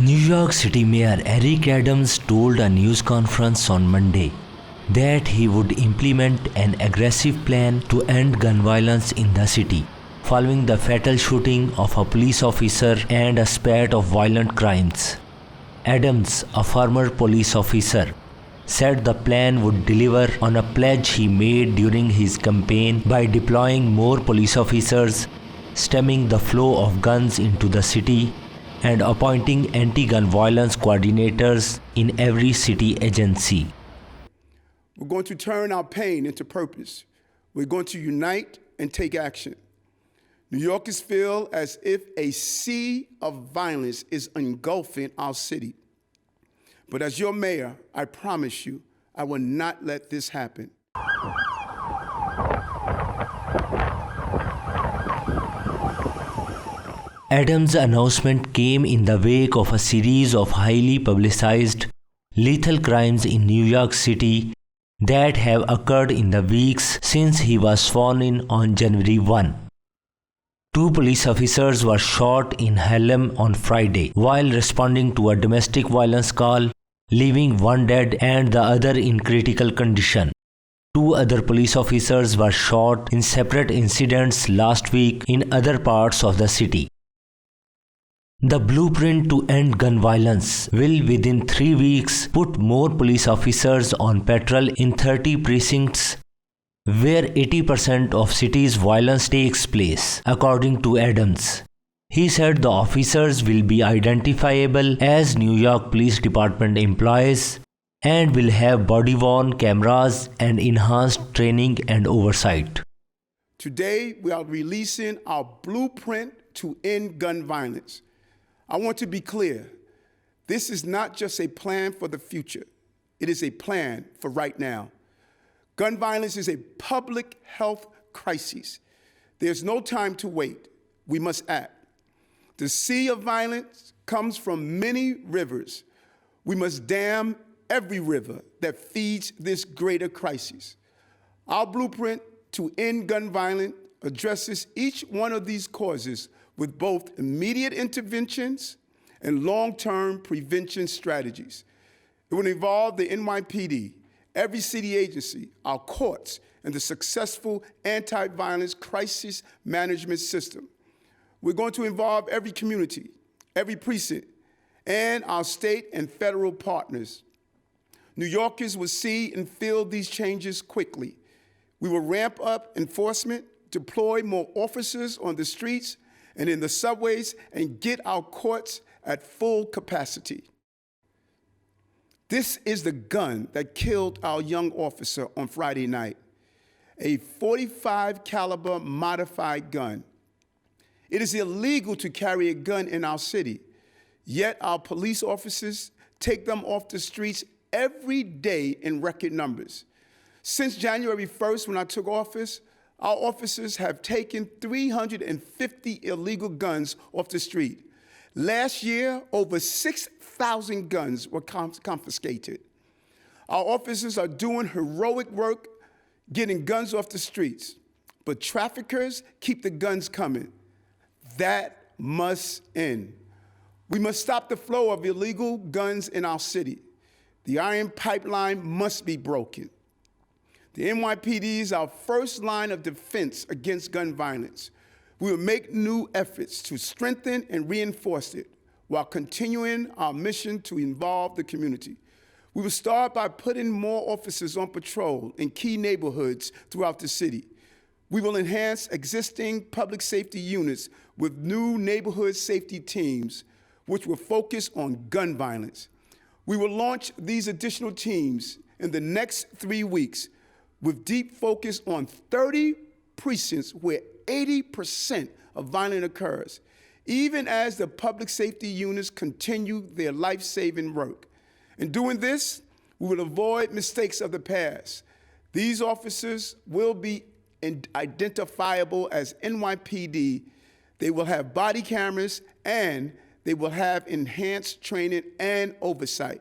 New York City Mayor Eric Adams told a news conference on Monday that he would implement an aggressive plan to end gun violence in the city, following the fatal shooting of a police officer and a spate of violent crimes. Adams, a former police officer, said the plan would deliver on a pledge he made during his campaign by deploying more police officers, stemming the flow of guns into the city, and appointing anti-gun violence coordinators in every city agency. We're going to turn our pain into purpose. We're going to unite and take action. New Yorkers feel as if a sea of violence is engulfing our city. But as your mayor, I promise you, I will not let this happen. Adams' announcement came in the wake of a series of highly publicized, lethal crimes in New York City that have occurred in the weeks since he was sworn in on January 1. 2 police officers were shot in Harlem on Friday while responding to a domestic violence call, leaving one dead and the other in critical condition. 2 other police officers were shot in separate incidents last week in other parts of the city. The blueprint to end gun violence will within 3 weeks put more police officers on patrol in 30 precincts where 80% of city's violence takes place, according to Adams. He said the officers will be identifiable as New York Police Department employees and will have body-worn cameras and enhanced training and oversight. Today, we are releasing our blueprint to end gun violence. I want to be clear. This is not just a plan for the future. It is a plan for right now. Gun violence is a public health crisis. There's no time to wait. We must act. The sea of violence comes from many rivers. We must dam every river that feeds this greater crisis. Our blueprint to end gun violence addresses each one of these causes with both immediate interventions and long-term prevention strategies. It will involve the NYPD, every city agency, our courts, and the successful anti-violence crisis management system. We're going to involve every community, every precinct, and our state and federal partners. New Yorkers will see and feel these changes quickly. We will ramp up enforcement, deploy more officers on the streets and in the subways, and get our courts at full capacity. This is the gun that killed our young officer on Friday night, a .45 caliber modified gun. It is illegal to carry a gun in our city, yet our police officers take them off the streets every day in record numbers. Since January 1st, when I took office, our officers have taken 350 illegal guns off the street. Last year, over 6,000 guns were confiscated. Our officers are doing heroic work getting guns off the streets, but traffickers keep the guns coming. That must end. We must stop the flow of illegal guns in our city. The iron pipeline must be broken. The NYPD is our first line of defense against gun violence. We will make new efforts to strengthen and reinforce it while continuing our mission to involve the community. We will start by putting more officers on patrol in key neighborhoods throughout the city. We will enhance existing public safety units with new neighborhood safety teams, which will focus on gun violence. We will launch these additional teams in the next 3 weeks with deep focus on 30 precincts where 80% of violence occurs, even as the public safety units continue their life-saving work. In doing this, we will avoid mistakes of the past. These officers will be identifiable as NYPD. They will have body cameras, and they will have enhanced training and oversight.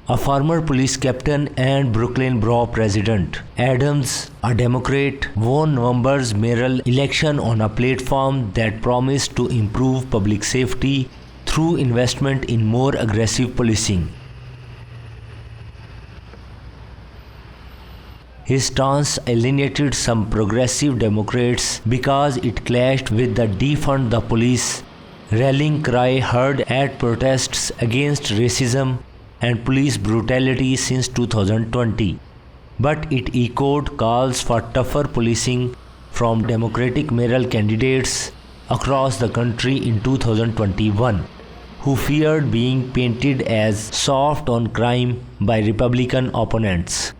A former police captain and Brooklyn Borough president, Adams, a Democrat, won November's mayoral election on a platform that promised to improve public safety through investment in more aggressive policing. His stance alienated some progressive Democrats because it clashed with the defund the police rallying cry heard at protests against racism and police brutality since 2020. But it echoed calls for tougher policing from Democratic mayoral candidates across the country in 2021, who feared being painted as soft on crime by Republican opponents.